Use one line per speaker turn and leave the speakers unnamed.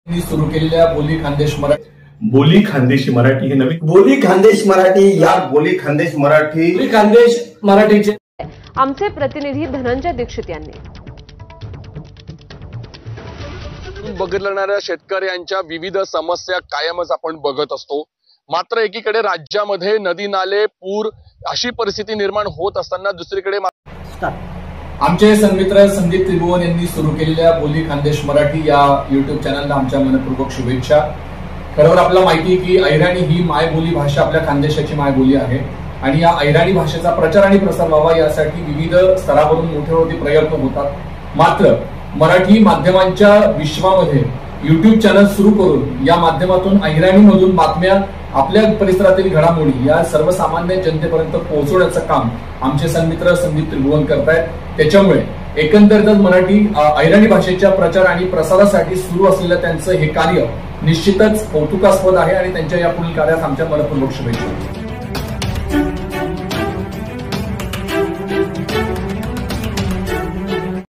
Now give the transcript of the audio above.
सुरू केलेल्या बोली खानदेश मराठी
बोली खानदेशी मराठी हे नवीन
बोली खानदेश मराठी या बोली खानदेश मराठीचे
आमचे प्रतिनिधी धनंजय दीक्षित यांनी
बघितणाऱ्या शेतकऱ्यांच्या विविध समस्या कायमच आपण बघत असतो। मात्र एकीकडे राज्यामध्ये नदी नाले पूर अशी परिस्थिती निर्माण होत असताना दुसरीकडे
आमचे सन्मित्र संदीप त्रिभुवन यांनी सुरू केलेल्या बोली खानदेश मराठी या युट्यूब चॅनलला आमच्या मनपूर्वक शुभेच्छा। खरोखर आपल्याला माहिती आहे की अहिराणी ही मायबोली भाषा आपल्या खानदेशाची मायबोली आहे आणि या अहिराणी भाषेचा प्रचार आणि प्रसार व्हावा यासाठी विविध स्तरावरून मोठे प्रयत्न होतात। मात्र मराठी माध्यमांच्या विश्वामध्ये युट्यूब चॅनल सुरू करून या माध्यमातून अहिराणीमधून बातम्या आपल्या परिसरातील घडामोडी या सर्वसामान्य जनतेपर्यंत पोहोचवण्याचं काम आमचे सन्मित्र संदीप त्रिभुवन करतायत। त्याच्यामुळे एकंदरीतच मराठी अहिराणी भाषेच्या प्रचार आणि प्रसारासाठी सुरू असलेलं त्यांचं हे कार्य निश्चितच कौतुकास्पद आहे आणि त्यांच्या या पुढील कार्यास आमच्या मनपूर्वक शुभेच्छा।